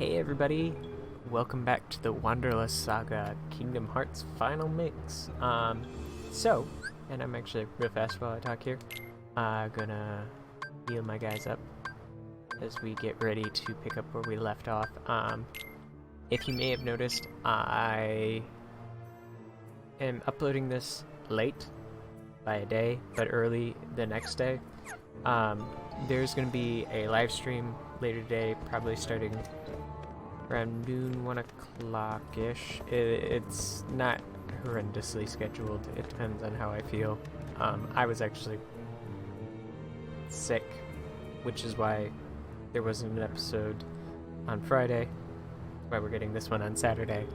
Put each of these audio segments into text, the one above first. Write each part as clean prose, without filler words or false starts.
Hey everybody, welcome back to the Wanderlust Saga Kingdom Hearts Final Mix. And I'm actually real fast while I talk here. Gonna heal my guys up as we get ready to pick up where we left off. If you may have noticed, I am uploading this late by a day, but early the next day. There's gonna be a live stream later today, probably starting around noon, 1 o'clock-ish. It's not horrendously scheduled. It depends on how I feel. I was actually sick, which is why there wasn't an episode on Friday. Why we're getting this one on Saturday.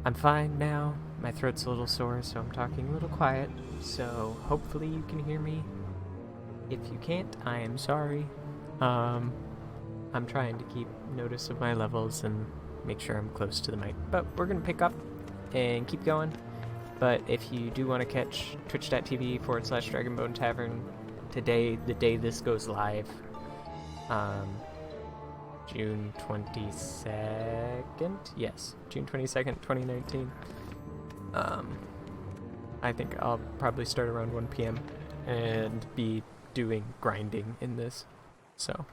I'm fine now. My throat's a little sore, so I'm talking a little quiet. So hopefully you can hear me. If you can't, I am sorry. I'm trying to keep notice of my levels and make sure I'm close to the mic. But we're going to pick up and keep going. But if you do want to catch twitch.tv/Dragonbone Tavern today, the day this goes live, June 22nd? Yes, June 22nd, 2019. I think I'll probably start around 1 p.m. and be doing grinding in this, so...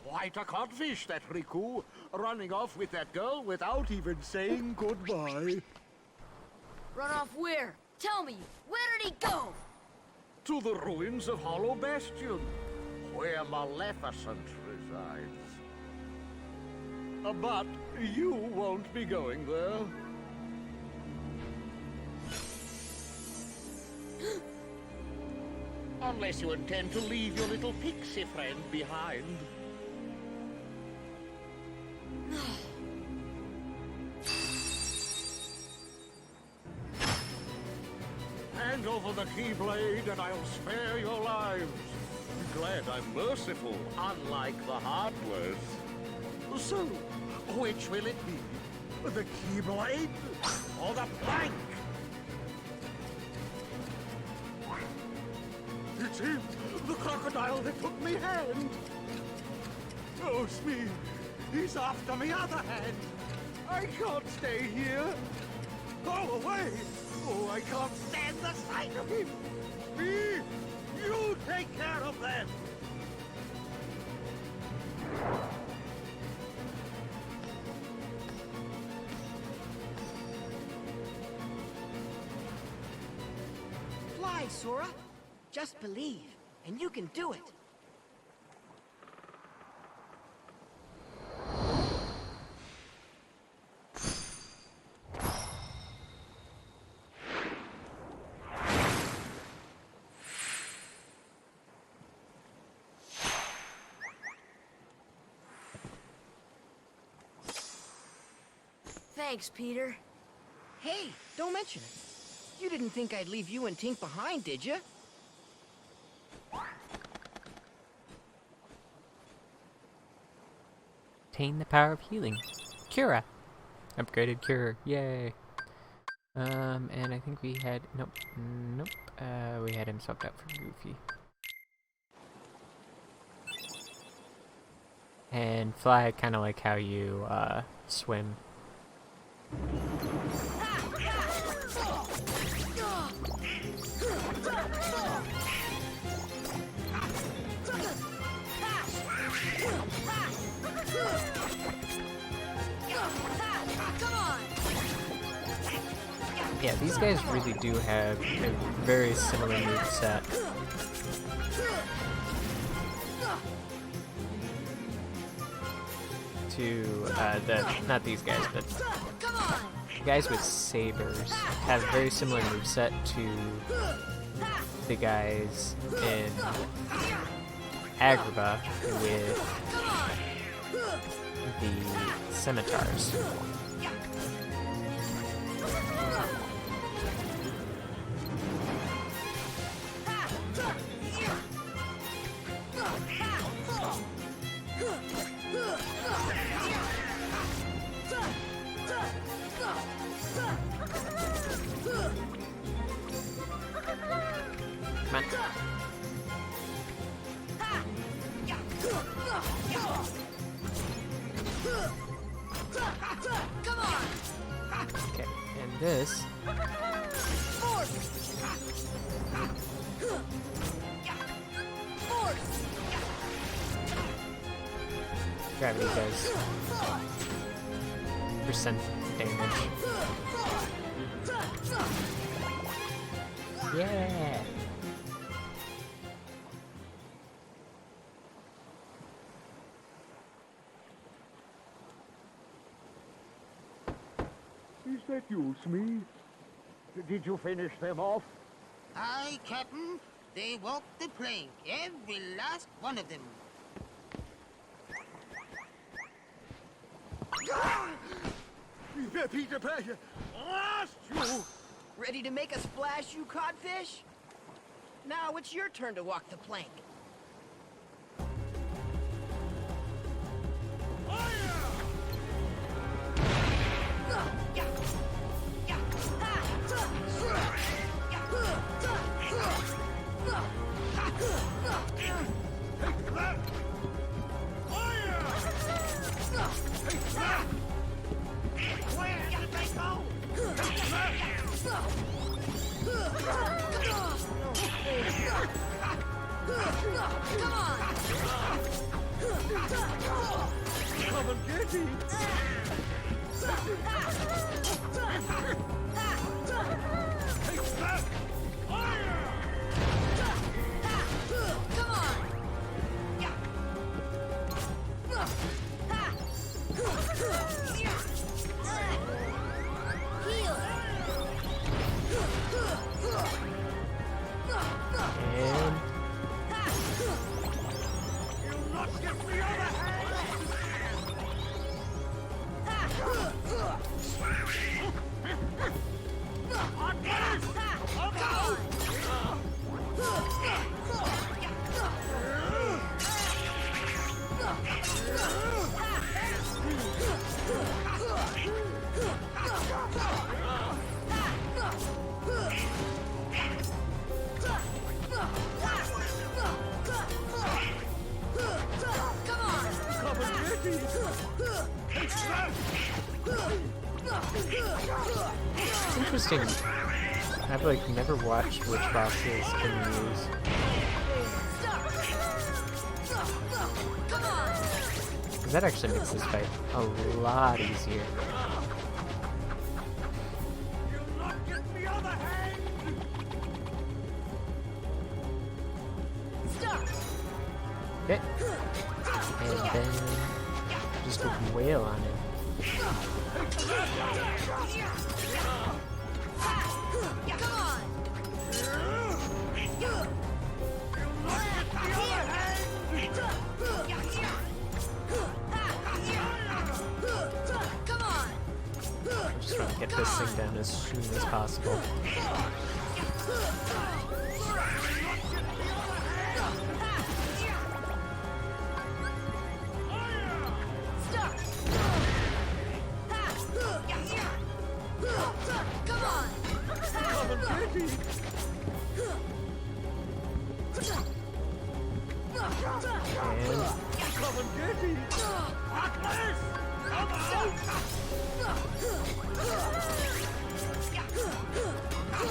Quite a codfish, that Riku, running off with that girl without even saying goodbye. Run off where? Tell me, where did he go? To the ruins of Hollow Bastion, where Maleficent resides. But you won't be going there. Unless you intend to leave your little pixie friend behind. Hand over the Keyblade and I'll spare your lives. Glad I'm merciful, unlike the Heartless. So, which will it be? The Keyblade or the plank? It's him, the crocodile that took me hand. Oh, Smee, he's after me other hand. I can't stay here. Go away. Oh, I can't stand the sight of him. Me, you take care of them. Fly, Sora. Just believe, and you can do it. Thanks, Peter. Hey, don't mention it. You didn't think I'd leave you and Tink behind, did you? Obtain the power of healing. Cura! Upgraded Cure. Yay! And I think we had... Nope. We had him swapped out for Goofy. And fly, kind of like how you, swim. Yeah, these guys really do have a very similar moveset. To, not these guys, but the guys with sabers have a very similar moveset to the guys in Agrabah with the scimitars. Come on. And this. Force! Force! Gravity does percent damage. Yeah! Is that you, Smee? Did you finish them off? Aye, Captain. They walked the plank, every last one of them. Peter Pan, lost you! Ready to make a splash, you codfish? Now it's your turn to walk the plank. Come and get it! And You'll not get the other hand! Come and get it! it's interesting. I've like never watched which bosses can you use. Because that actually makes this fight a lot easier. You'll not get the other hand! Okay. And then just wail on it. Just trying to get this thing done as soon as possible. Come and get it! And Come and get it! Atlas! Come out!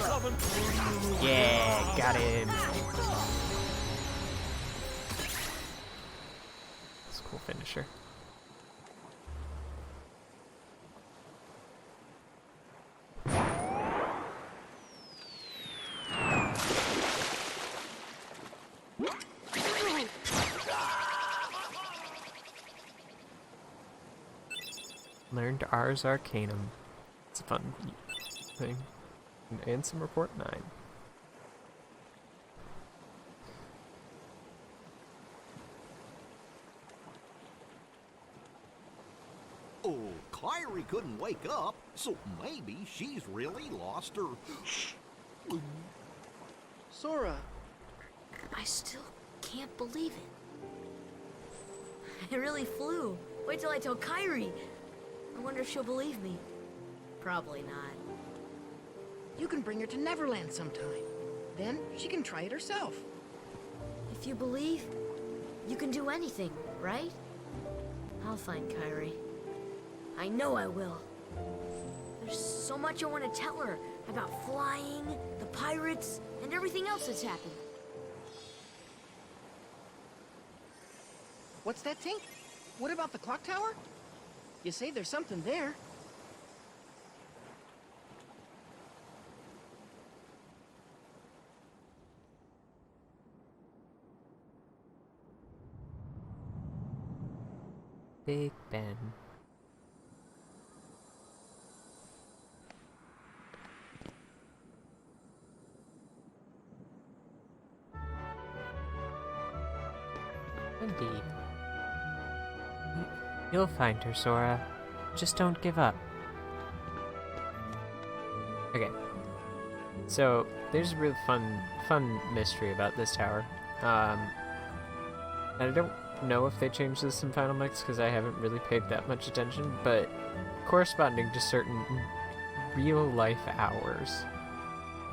Come and yeah, got him. That's a cool finisher. Learned Ars Arcanum. It's a fun thing. And some report 9. Oh, Kyrie couldn't wake up, so maybe she's really lost her. Sora, I still can't believe it. I really flew. Wait till I tell Kyrie. I wonder if she'll believe me. Probably not. you can bring her to Neverland sometime. Then she can try it herself. If you believe, you can do anything, right? I'll find Kyrie. I know I will. There's so much I want to tell her about flying, the pirates, and everything else that's happened. What's that, Tink? What about the clock tower? You say there's something there. Big Ben. Indeed. You'll find her, Sora. Just don't give up. Okay. So, there's a real fun mystery about this tower. I don't know if they changed this in Final Mix because I haven't really paid that much attention, but corresponding to certain real-life hours,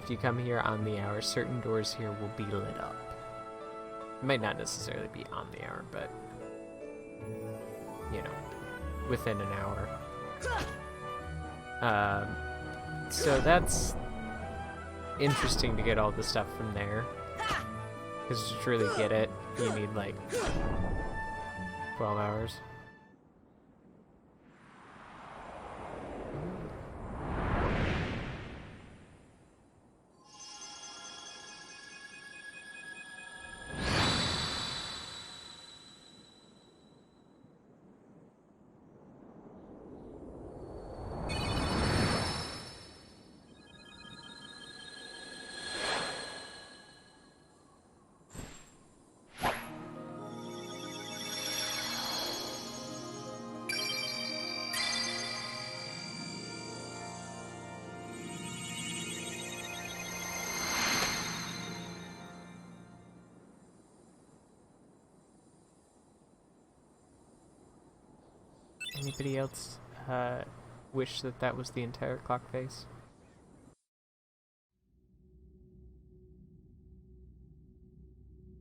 if you come here on the hour, certain doors here will be lit up. It might not necessarily be on the hour, but, you know, within an hour. So that's interesting to get all the stuff from there. Because to truly get it, you need like 12 hours. Anybody else wish that that was the entire clock face?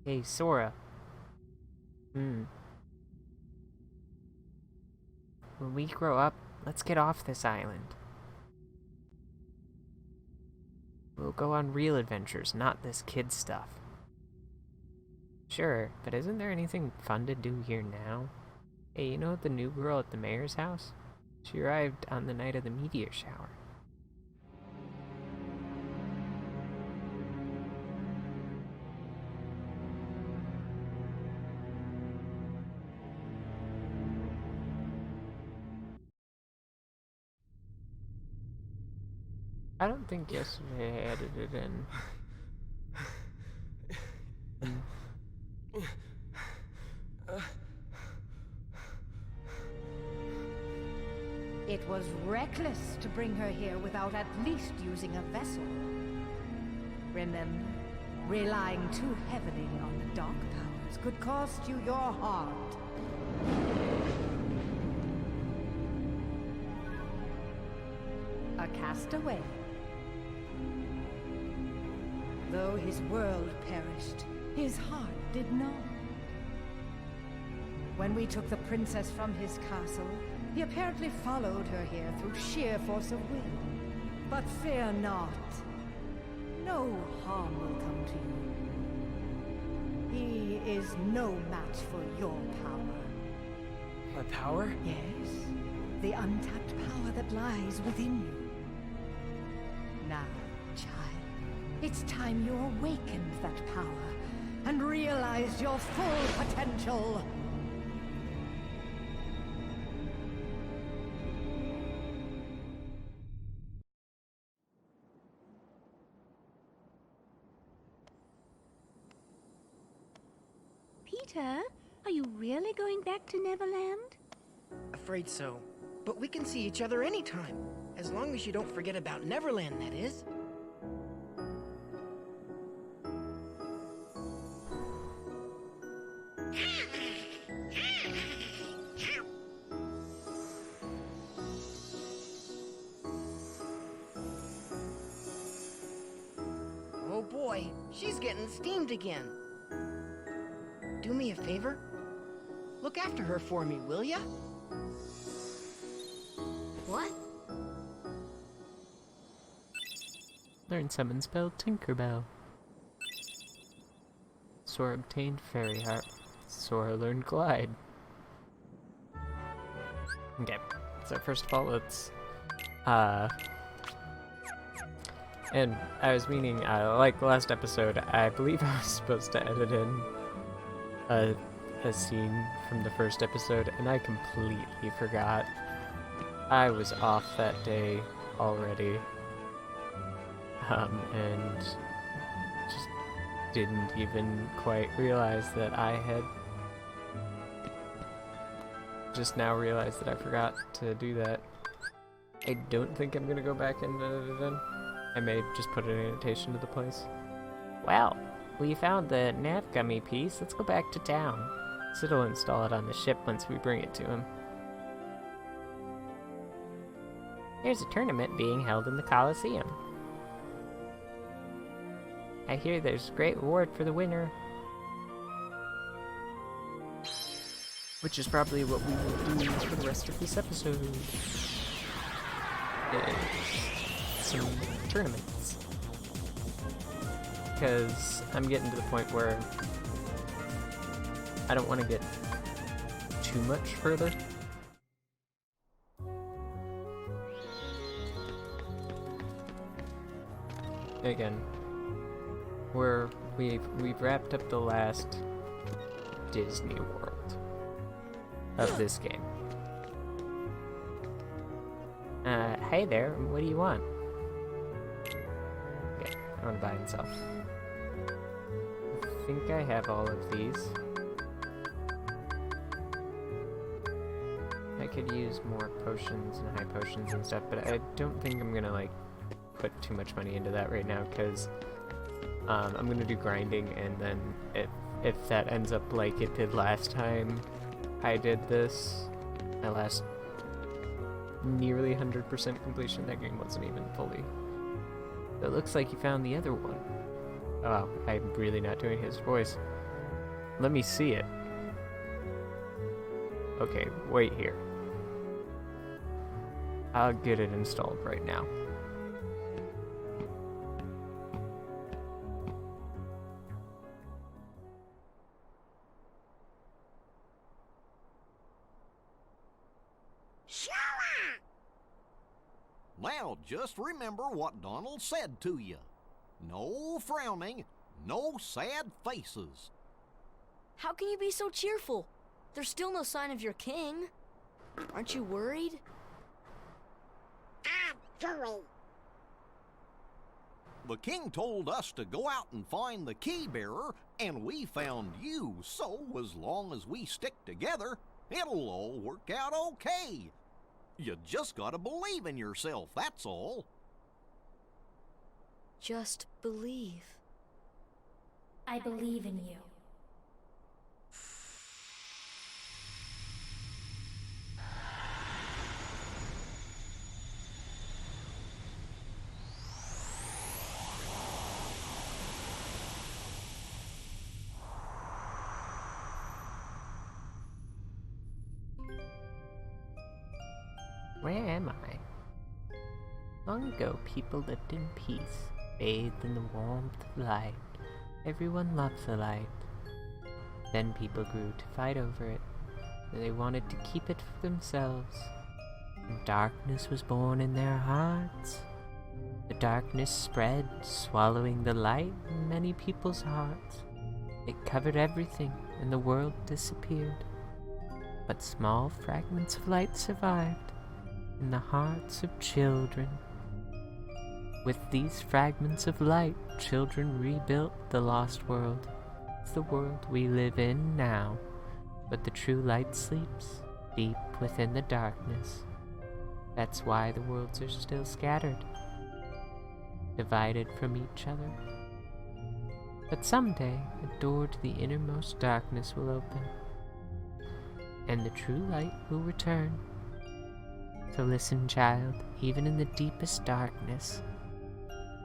Hey, Sora. When we grow up, let's get off this island. We'll go on real adventures, not this kid stuff. Sure, but isn't there anything fun to do here now? Hey, you know the new girl at the mayor's house? She arrived on the night of the meteor shower. I don't think yesterday I added it in. It was reckless to bring her here without at least using a vessel. Remember, relying too heavily on the dark powers could cost you your heart. A castaway. Though his world perished, his heart did not. When we took the princess from his castle, he apparently followed her here through sheer force of will. But fear not. No harm will come to you. He is no match for your power. My power? Yes, the untapped power that lies within you. Now, child, it's time you awakened that power and realized your full potential. Peter, are you really going back to Neverland? Afraid so. But we can see each other anytime. As long as you don't forget about Neverland, that is. Oh boy, she's getting steamed again. Do me a favor? Look after her for me, will ya? What? Learn summon spell Tinkerbell. Sora obtained Fairy Heart. Sora learned Glide. Okay, so first of all, let's, and I was meaning, like last episode, I believe I was supposed to edit in a scene from the first episode, and I completely forgot. I was off that day already, and just didn't even quite realize that I had just now realized that I forgot to do that. I don't think I'm gonna go back and edit it in. I may just put an annotation to the place. Well, we found the nav gummy piece. Let's go back to town. Sid will install it on the ship once we bring it to him. There's a tournament being held in the Coliseum. I hear there's a great reward for the winner. Which is probably what we will do for the rest of this episode. Some tournaments. Because I'm getting to the point where I don't want to get too much further. Again, we've wrapped up the last Disney World of this game. Hey there, what do you want? Okay, I want to buy and sell. I think I have all of these. I could use more potions and high potions and stuff, but I don't think I'm gonna, like, put too much money into that right now, because I'm gonna do grinding, and then if that ends up like it did last time I did this, my last nearly 100% completion, that game wasn't even fully. It looks like you found the other one. Oh, I'm really not doing his voice. Let me see it. Okay, wait here. I'll get it installed right now. Now, just remember what Donald said to you. No frowning, no sad faces. How can you be so cheerful? There's still no sign of your king. Aren't you worried? The king told us to go out and find the key bearer, and we found you, so as long as we stick together, it'll all work out okay. You just gotta believe in yourself, that's all. Just believe. I believe in you. Where am I? Long ago, people lived in peace, bathed in the warmth of light. Everyone loves the light. Then people grew to fight over it. They wanted to keep it for themselves. And darkness was born in their hearts. The darkness spread, swallowing the light in many people's hearts. It covered everything, and the world disappeared. But small fragments of light survived in the hearts of children. With these fragments of light, children rebuilt the lost world. It's the world we live in now, but the true light sleeps deep within the darkness. That's why the worlds are still scattered, divided from each other. But someday, a door to the innermost darkness will open, and the true light will return. So listen, child, even in the deepest darkness,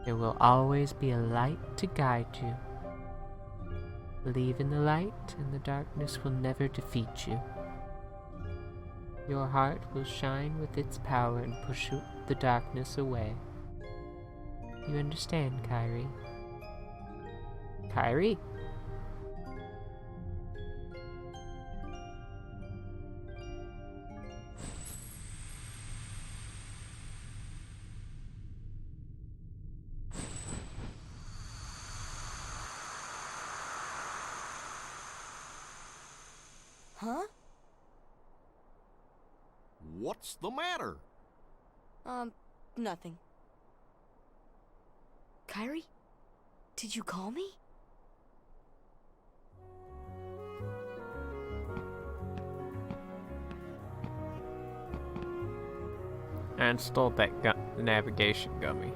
there will always be a light to guide you. Believe in the light, and the darkness will never defeat you. Your heart will shine with its power and push the darkness away. you understand, Kyrie. Kyrie? Huh? What's the matter? Nothing. Kyrie? Did you call me? I installed that navigation gummy.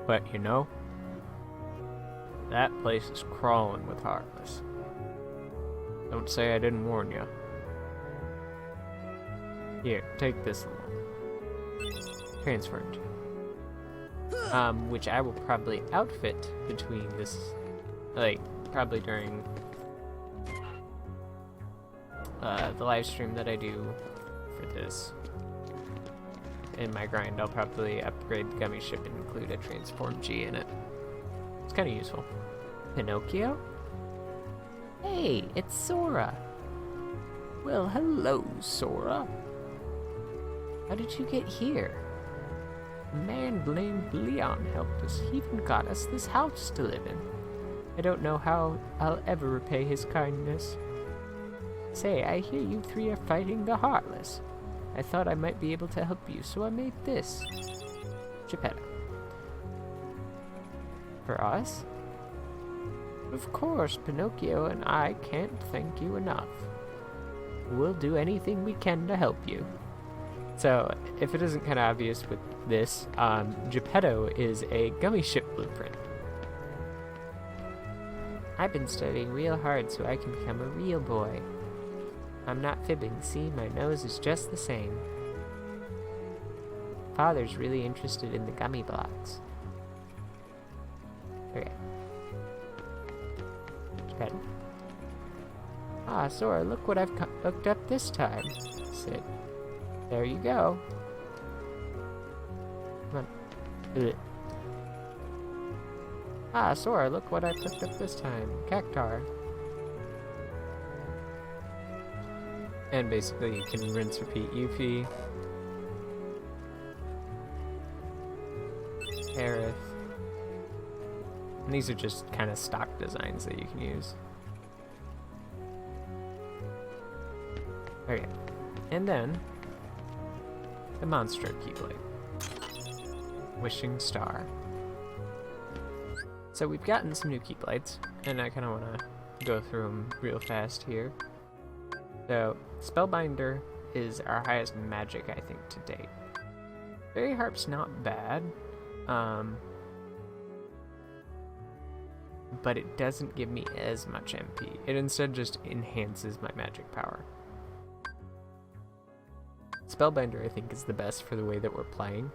But you know, that place is crawling with Heartless. Don't say I didn't warn you. Here, take this along. Transferred. Which I will probably outfit between this, like, probably during the live stream that I do for this. In my grind, I'll probably upgrade the gummy ship and include a transform G in it. It's kind of useful. Pinocchio? Hey, it's Sora. Well, hello, Sora. How did you get here? A man named Leon helped us. He even got us this house to live in. I don't know how I'll ever repay his kindness. Say, I hear you three are fighting the Heartless. I thought I might be able to help you, so I made this. Geppetto. For us? Of course, Pinocchio and I can't thank you enough. We'll do anything we can to help you. So, if it isn't kind of obvious with this, Geppetto is a gummy ship blueprint. I've been studying real hard so I can become a real boy. I'm not fibbing, see, my nose is just the same. Father's really interested in the gummy blocks. Okay. Geppetto. Ah, Sora, look what I've hooked up this time. Sit. There you go. Come on. Ugh. Ah, Sora, look what I've hooked up this time. Cactar. And basically you can rinse, repeat, Yuffie. Aerith. And these are just kind of stock designs that you can use. Okay. And then the Monster Keyblade. Wishing Star. So we've gotten some new Keyblades, and I kind of want to go through them real fast here. So, Spellbinder is our highest magic, I think, to date. Fairy Harp's not bad, but it doesn't give me as much MP. It instead just enhances my magic power. Spellbinder, I think, is the best for the way that we're playing.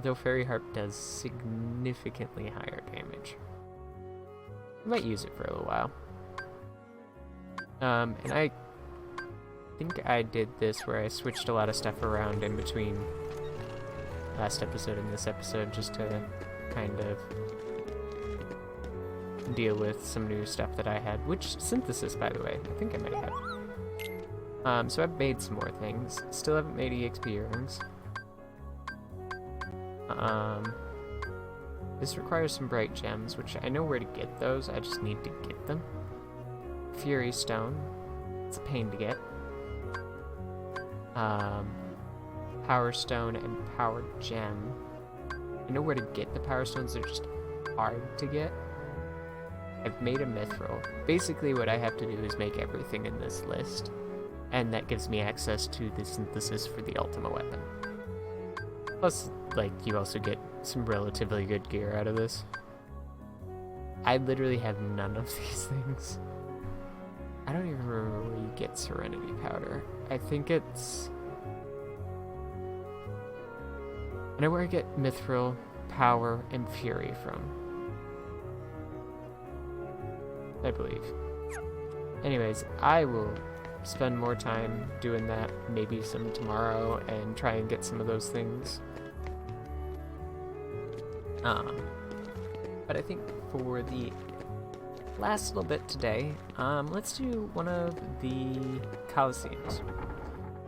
Though Fairy Harp does significantly higher damage. I might use it for a little while. And I think I did this where I switched a lot of stuff around in between last episode and this episode just to kind of deal with some new stuff that I had. Which synthesis, by the way, I think I might have. So I've made some more things. Still haven't made EXP earrings. This requires some bright gems, which I know where to get those, I just need to get them. Fury Stone, it's a pain to get. Power Stone and Power Gem. I know where to get the Power Stones, they're just hard to get. I've made a Mithril. Basically what I have to do is make everything in this list, and that gives me access to the synthesis for the Ultima weapon. Plus, like, you also get some relatively good gear out of this. I literally have none of these things. I don't even remember where you get Serenity Powder. I think it's... I know where I get Mithril, Power, and Fury from. I believe. Anyways, I will spend more time doing that, maybe some tomorrow, and try and get some of those things. But I think for the last little bit today, let's do one of the Colosseums.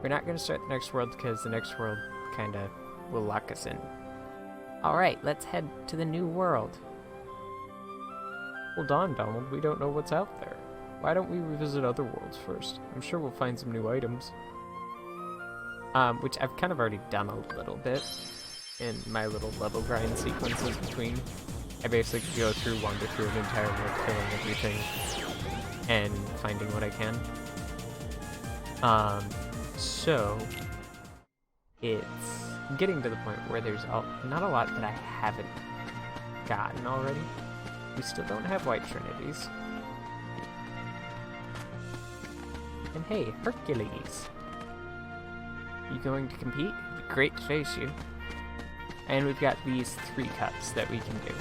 We're not going to start the next world because the next world kind of will lock us in. Alright, let's head to the new world. Hold on, Donald, we don't know what's out there. Why don't we revisit other worlds first? I'm sure we'll find some new items. Which I've kind of already done a little bit in my little level grind sequences between. I basically go through, wander through an entire world, killing everything, and finding what I can. So it's getting to the point where there's not a lot that I haven't gotten already. We still don't have white trinities. And hey, Hercules! You going to compete? It'd be great to face you. And we've got these 3 cups that we can do.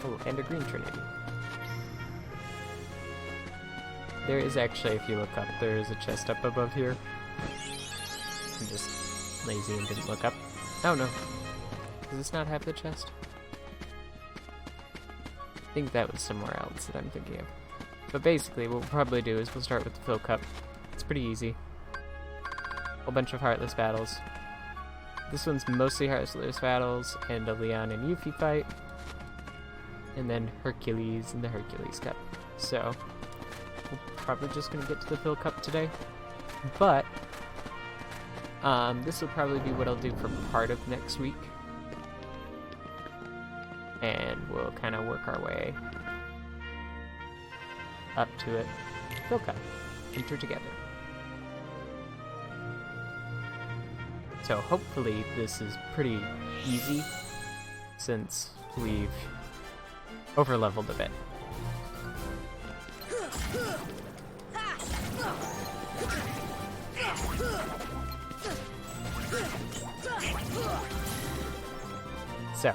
Oh, and a green trinity. There is actually, if you look up, there is a chest up above here. I'm just lazy and didn't look up. Oh no. Does this not have the chest? I think that was somewhere else that I'm thinking of. But basically, what we'll probably do is we'll start with the Fill Cup. It's pretty easy. Whole bunch of Heartless battles. This one's mostly Heartless battles and a Leon and Yuffie fight. And then Hercules and the Hercules Cup. So, we're probably just going to get to the Fill Cup today. But, this will probably be what I'll do for part of next week. And we'll kind of work our way up to it. Fill Cup. Enter together. So hopefully this is pretty easy, since we've overleveled a bit. So,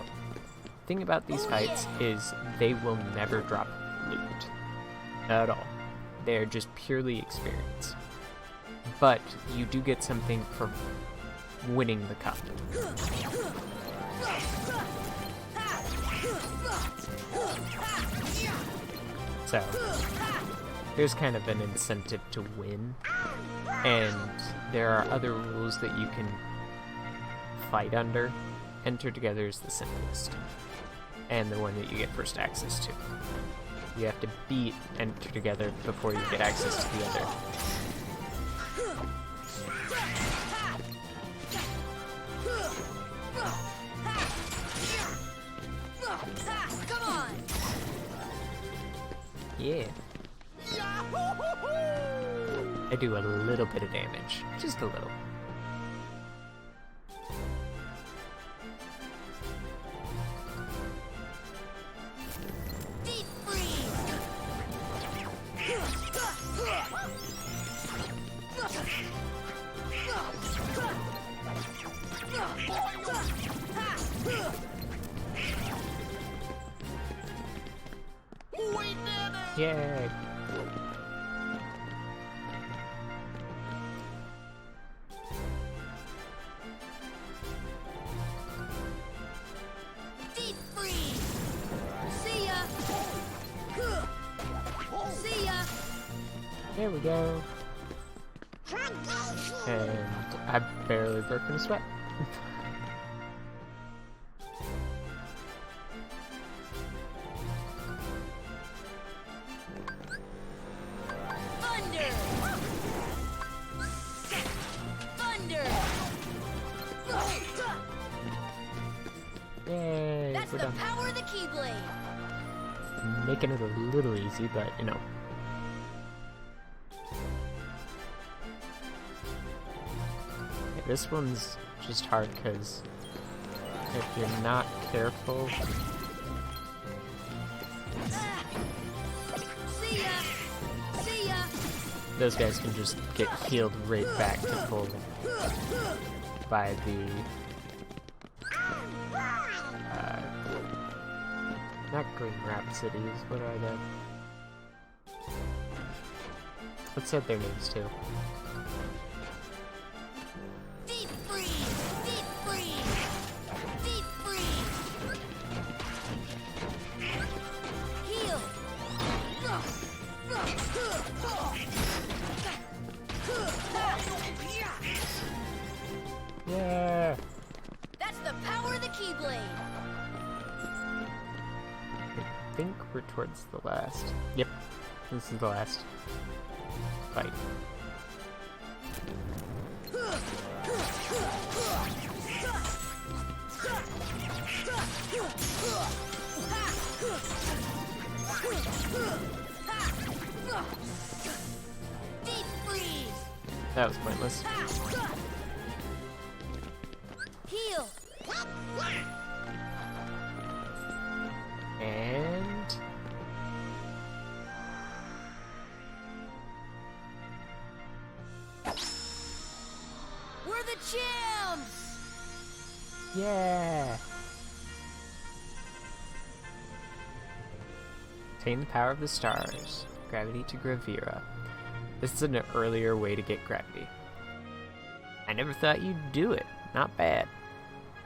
the thing about these fights is they will never drop loot at all. They are just purely experience. But you do get something for winning the cup. So, there's kind of an incentive to win, and there are other rules that you can fight under. Enter together is the simplest, and the one that you get first access to. You have to beat Enter Together before you get access to the other. Yeah. I do a little bit of damage. Just a little. Deep freeze! Yay! Deep freeze! See ya! See ya! There we go. And I've barely broken a sweat. Thunder! Thunder! Yay! That's We're the done. power of the Keyblade! Making it a little easy, but you know. Yeah, this one's just hard because if you're not careful, See ya! See ya! those guys can just get healed right back to full by the not Green Rhapsodies, what are they? Let's set their names too. Deep freeze! Deep freeze! Deep freeze! Heal! Yeah! That's the power of the Keyblade! I think we're towards the last. Yep, this is the last fight. Deep freeze! That was pointless. Heal! And We're the champs! yeah! Obtain the power of the stars. Gravity to Gravira. This is an earlier way to get gravity. I never thought you'd do it. Not bad.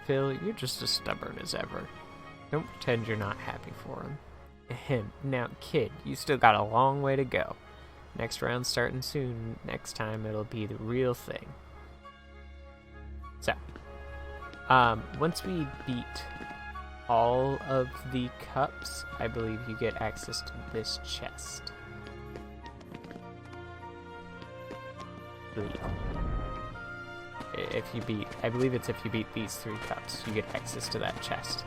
Phil, you're just as stubborn as ever. Don't pretend you're not happy for him. Ahem. Now, kid, you still got a long way to go. Next round starting soon. Next time it'll be the real thing. So, once we beat all of the cups, I believe you get access to this chest. I believe it's if you beat these 3 cups, you get access to that chest.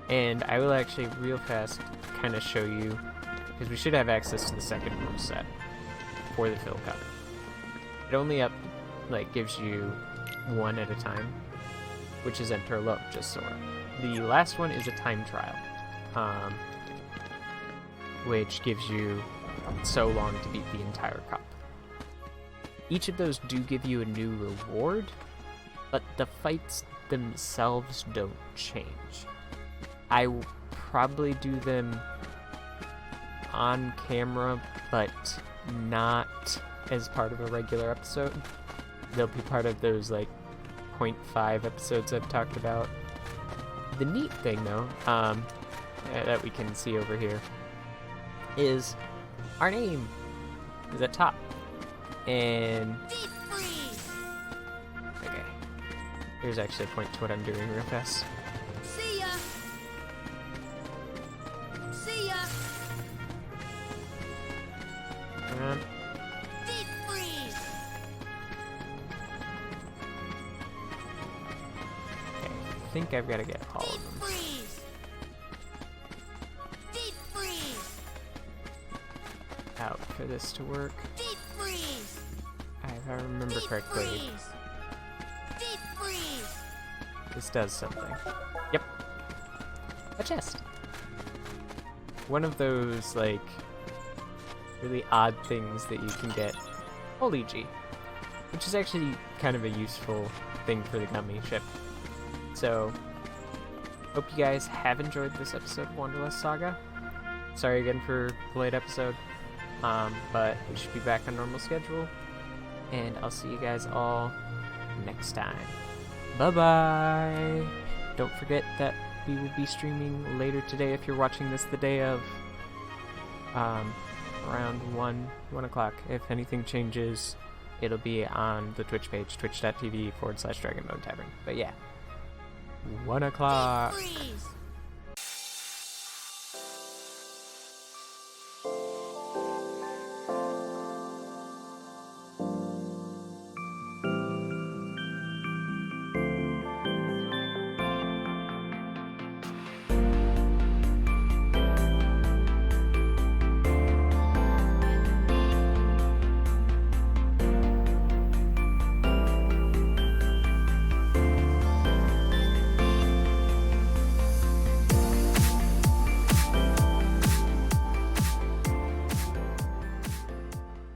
And I will actually real fast kind of show you, because we should have access to the second rule set for the Phil Cup. It only gives you 1 at a time, which is Enter Low, just so. The last one is a time trial, which gives you so long to beat the entire cup. Each of those do give you a new reward, but the fights themselves don't change. I will probably do them on camera, but not as part of a regular episode. They'll be part of those 0.5 episodes I've talked about. The neat thing though, that we can see over here, is our name is at top. And Deep freeze! okay, here's actually a point to what I'm doing real fast. See ya! See ya! Deep freeze! Okay, I think I've got to get all Deep of them. freeze! Deep freeze! Out for this to work. Deep freeze! If I remember Deep correctly, freeze! Deep freeze! this does something. Yep. A chest. One of those, really odd things that you can get. Holy G. Which is actually kind of a useful thing for the gummy ship. So, hope you guys have enjoyed this episode of Wanderlust Saga. Sorry again for the late episode. But we should be back on normal schedule. And I'll see you guys all next time. Bye-bye! Don't forget that we will be streaming later today if you're watching this the day of. Around 1 o'clock. If anything changes, it'll be on the Twitch page, twitch.tv/Dragonbone Tavern. But yeah, 1 o'clock. Deep freeze!